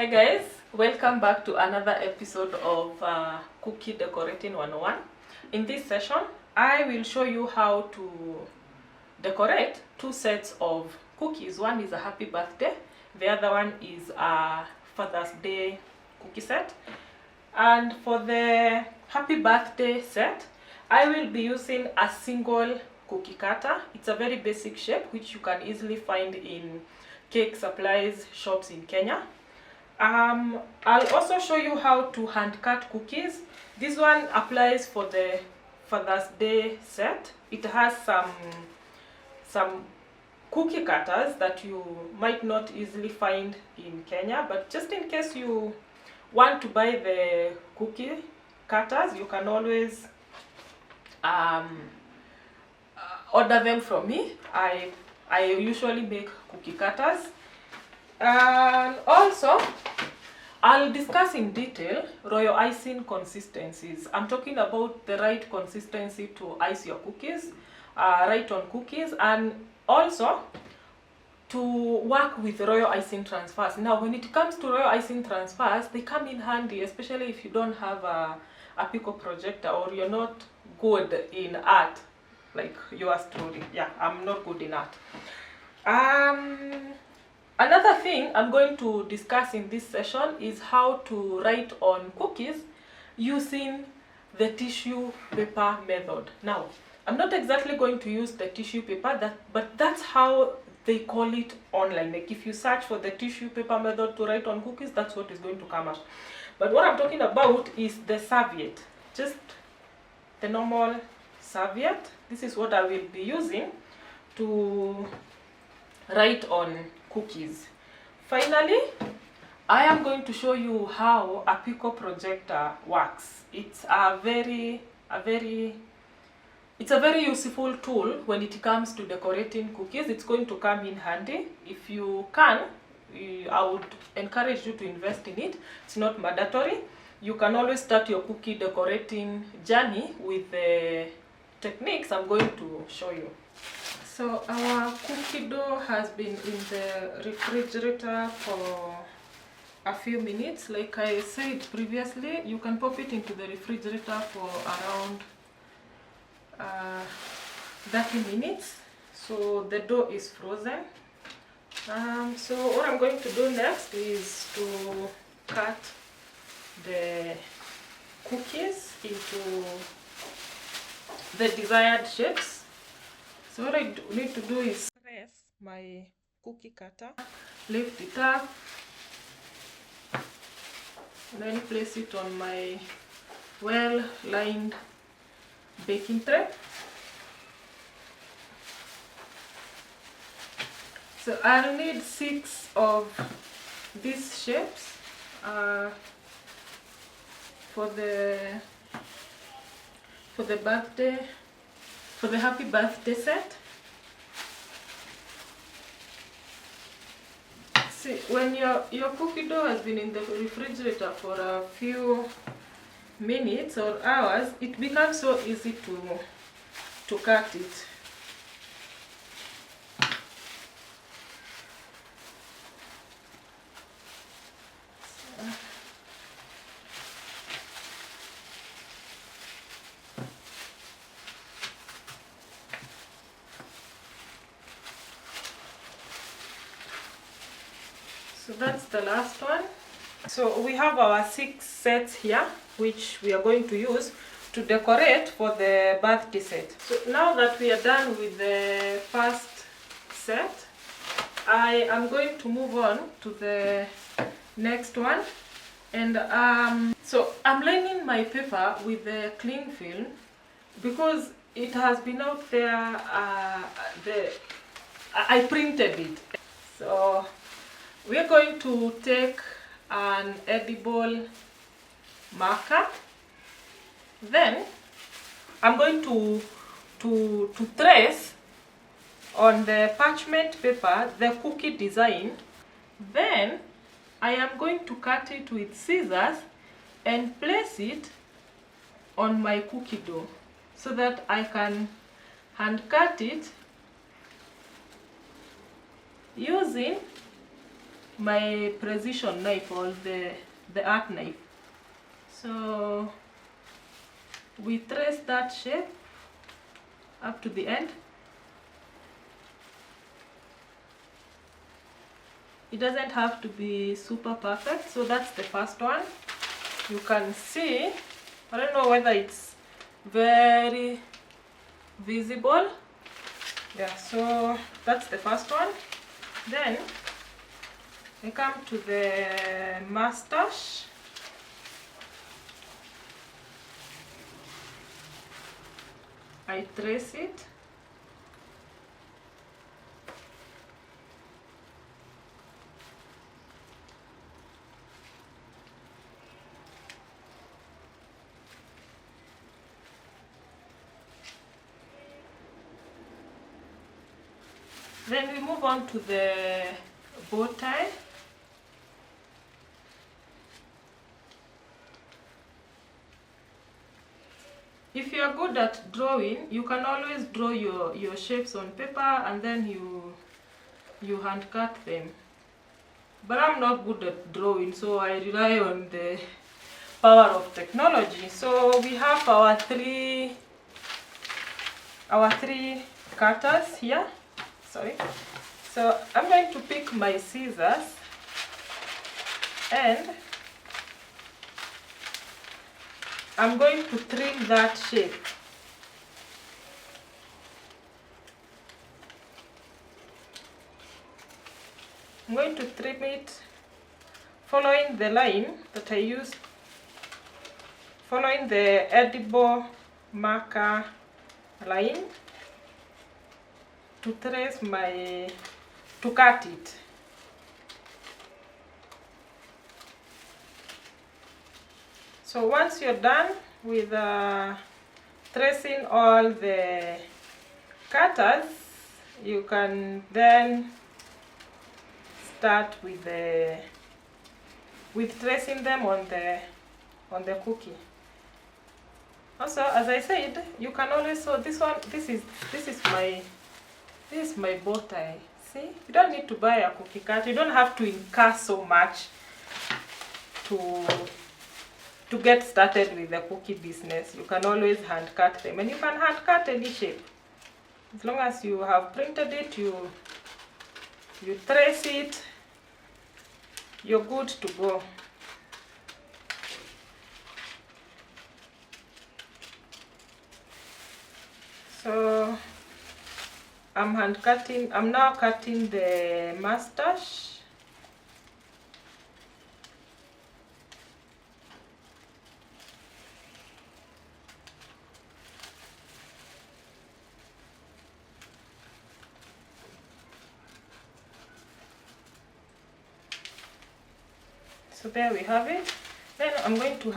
Hi guys, welcome back to another episode of Cookie Decorating 101. In this session, I will show you how to decorate two sets of cookies. One is a happy birthday, the other one is a Father's Day cookie set. And for the happy birthday set, I will be using a single cookie cutter. It's a very basic shape which you can easily find in cake supplies shops in Kenya. I'll also show you how to hand cut cookies. This one applies for the Father's Day set. It has some cookie cutters that you might not easily find in Kenya, but just in case you want to buy the cookie cutters, you can always order them from me. I usually make cookie cutters. And also, I'll discuss in detail royal icing consistencies. I'm talking about the right consistency to ice your cookies, right on cookies, and also to work with royal icing transfers. Now, when it comes to royal icing transfers, they come in handy, especially if you don't have a Pico projector or you're not good in art, like your story. Yeah, I'm not good in art. Another thing I'm going to discuss in this session is how to write on cookies using the tissue paper method. Now, I'm not exactly going to use the tissue paper, but that's how they call it online. Like if you search for the tissue paper method to write on cookies, that's what is going to come out. But what I'm talking about is the serviette, just the normal serviette. This is what I will be using to write on cookies. Finally, I am going to show you how a Pico projector works. It's a very useful tool when it comes to decorating cookies. It's going to come in handy. If you can, I would encourage you to invest in it. It's not mandatory. You can always start your cookie decorating journey with the techniques I'm going to show you. So our cookie dough has been in the refrigerator for a few minutes. Like I said previously, you can pop it into the refrigerator for around 30 minutes. So the dough is frozen. So what I'm going to do next is to cut the cookies into the desired shapes. So what I need to do is press my cookie cutter, lift it up, and then place it on my well-lined baking tray. So I'll need 6 of these shapes for the happy birthday set. See, when your cookie dough has been in the refrigerator for a few minutes or hours, it becomes so easy to cut it. So that's the last one. So we have our 6 sets here, which we are going to use to decorate for the birthday set. So now that we are done with the first set, I am going to move on to the next one. And so I'm lining my paper with the cling film because it has been out there. I printed it. So we are going to take an edible marker. Then I'm going to trace on the parchment paper the cookie design. Then I am going to cut it with scissors and place it on my cookie dough so that I can hand cut it using my precision knife or the art knife. So we trace that shape up to the end. It doesn't have to be super perfect. So that's the first one. You can see, I don't know whether it's very visible. Yeah, so that's the first one. Then I come to the mustache. I trace it. Then we move on to the bow tie. If you are good at drawing, you can always draw your shapes on paper and then you hand cut them. But I'm not good at drawing, so I rely on the power of technology. So we have our three cutters here. Sorry. So I'm going to pick my scissors and I'm going to trim that shape. I'm going to trim it following the line that I used, following the edible marker line to trace to cut it. So once you're done with tracing all the cutters, you can then start with tracing them on the cookie. Also, as I said, you can always sew this one. This is my bow tie. See, you don't need to buy a cookie cut. You don't have to incur so much to get started with the cookie business. You can always hand cut them, and you can hand cut any shape. As long as you have printed it, you trace it, you're good to go. So I'm now cutting the mustache. So there we have it. Then I'm going to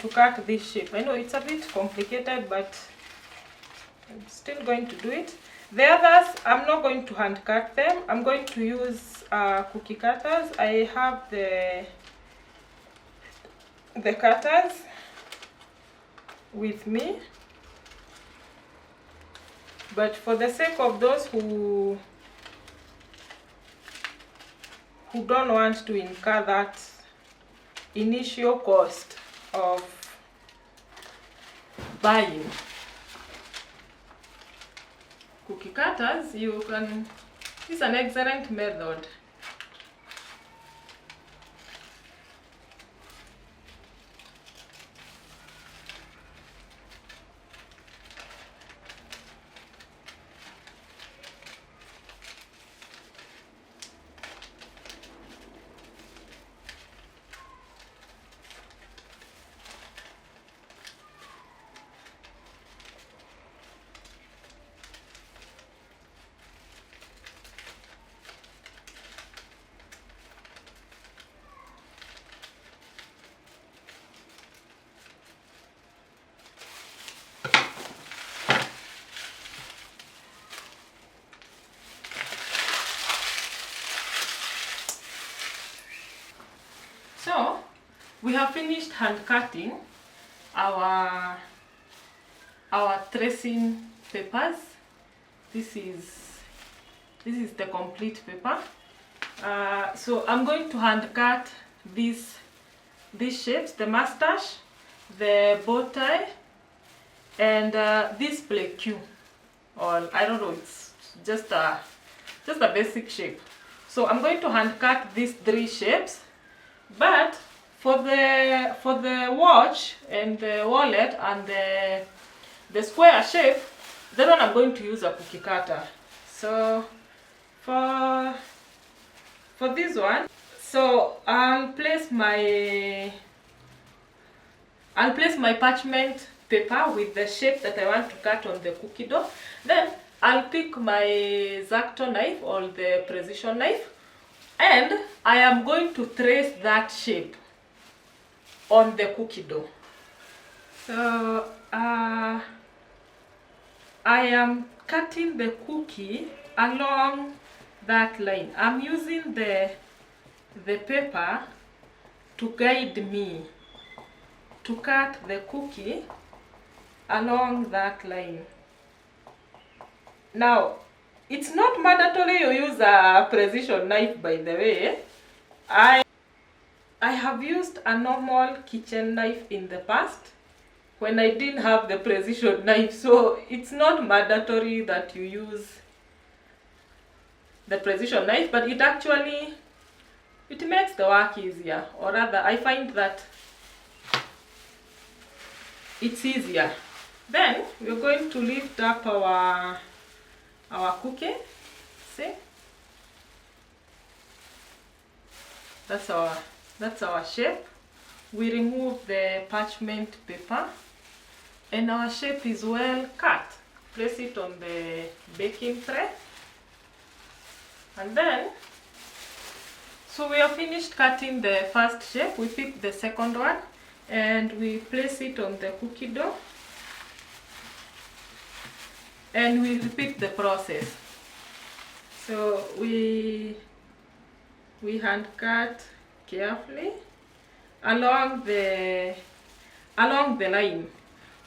cut this shape. I know it's a bit complicated, but I'm still going to do it. The others, I'm not going to hand cut them. I'm going to use cookie cutters. I have the cutters with me. But for the sake of those who don't want to incur that initial cost of buying cookie cutters, it's an excellent method. So we have finished hand cutting our tracing papers. This is the complete paper. So I'm going to hand cut these shapes: the mustache, the bow tie, and this play Q. Or I don't know, it's just a basic shape. So I'm going to hand cut these 3 shapes, but for the watch and the wallet and the square shape, then one I'm going to use a cookie cutter. So for this one, so I'll place my parchment paper with the shape that I want to cut on the cookie dough. Then I'll pick my X-Acto knife or the precision knife, and I am going to trace that shape on the cookie dough. So I am cutting the cookie along that line. I'm using the paper to guide me to cut the cookie along that line. Now, it's not mandatory you use a precision knife, by the way. I have used a normal kitchen knife in the past when I didn't have the precision knife, so it's not mandatory that you use the precision knife, but it makes the work easier, or rather I find that it's easier. Then we're going to lift up our cookie. See, that's our shape. We remove the parchment paper, and our shape is well cut. Place it on the baking tray, and then, so we have finished cutting the first shape. We pick the second one and we place it on the cookie dough, and we repeat the process. So we hand cut carefully along the line.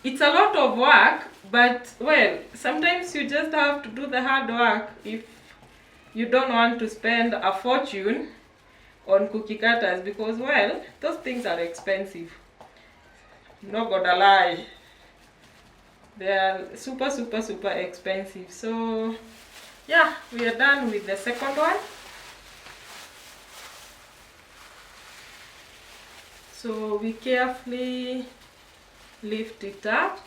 It's a lot of work, but well, sometimes you just have to do the hard work if you don't want to spend a fortune on cookie cutters, because well, those things are expensive. Not gonna lie, they are super expensive. So yeah, we are done with the second one. So we carefully lift it up.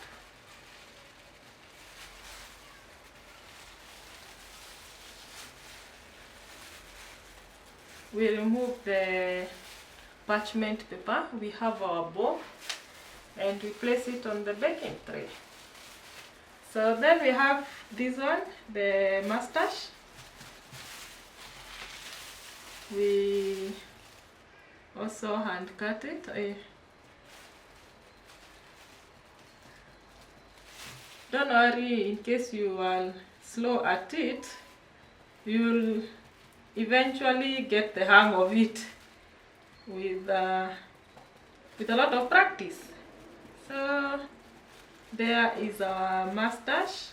We remove the parchment paper. We have our bowl, and we place it on the baking tray. So then we have this one, the mustache. We also hand cut it. Don't worry, in case you are slow at it, you'll eventually get the hang of it with a lot of practice. So there is our mustache.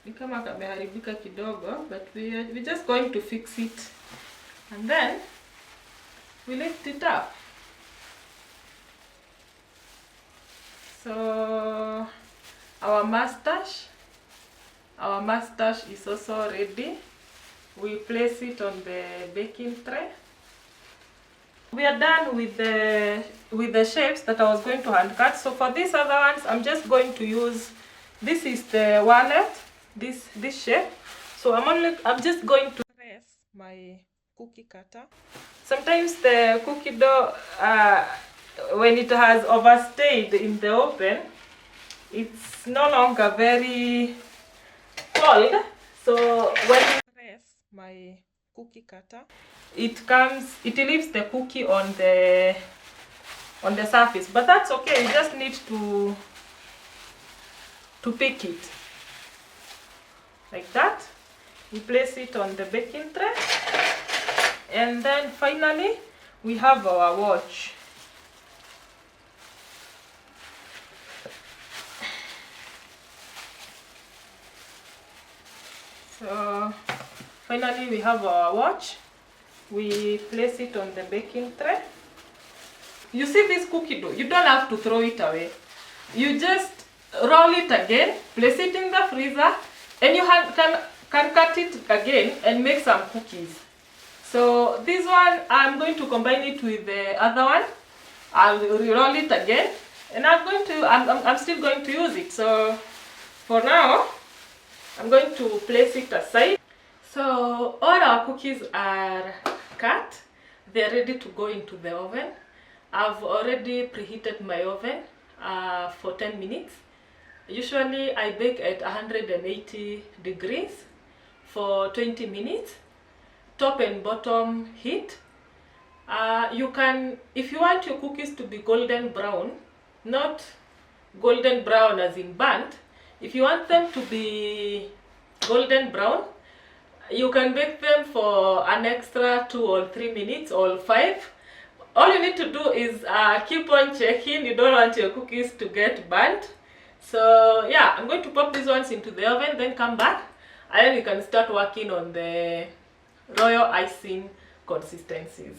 Ni kama kameharibika kidogo, but we're just going to fix it, and then we lift it up. So our mustache is also ready. We place it on the baking tray. We are done with the shapes that I was going to hand cut. So for these other ones, I'm just going to use, this is the wallet, this shape. So I'm just going to press my cookie cutter. Sometimes the cookie dough, when it has overstayed in the oven, it's no longer very cold. So when I press my cookie cutter, it leaves the cookie on the surface, but that's okay. You just need to pick it like that, We place it on the baking tray. And then finally, we have our watch. So finally we have our watch. We place it on the baking tray. You see this cookie dough, you don't have to throw it away. You just roll it again, place it in the freezer, and you can cut it again and make some cookies. So this one, I'm going to combine it with the other one. I'll roll it again, and I'm still going to use it. So for now, I'm going to place it aside. So all our cookies are cut. They're ready to go into the oven. I've already preheated my oven for 10 minutes. Usually I bake at 180 degrees for 20 minutes, top and bottom heat. You can, if you want your cookies to be golden brown, not golden brown as in burnt, if you want them to be golden brown, you can bake them for an extra 2 or 3 minutes or 5. All you need to do is keep on checking. You don't want your cookies to get burnt. So yeah, I'm going to pop these ones into the oven, then come back, and then we can start working on the royal icing consistencies.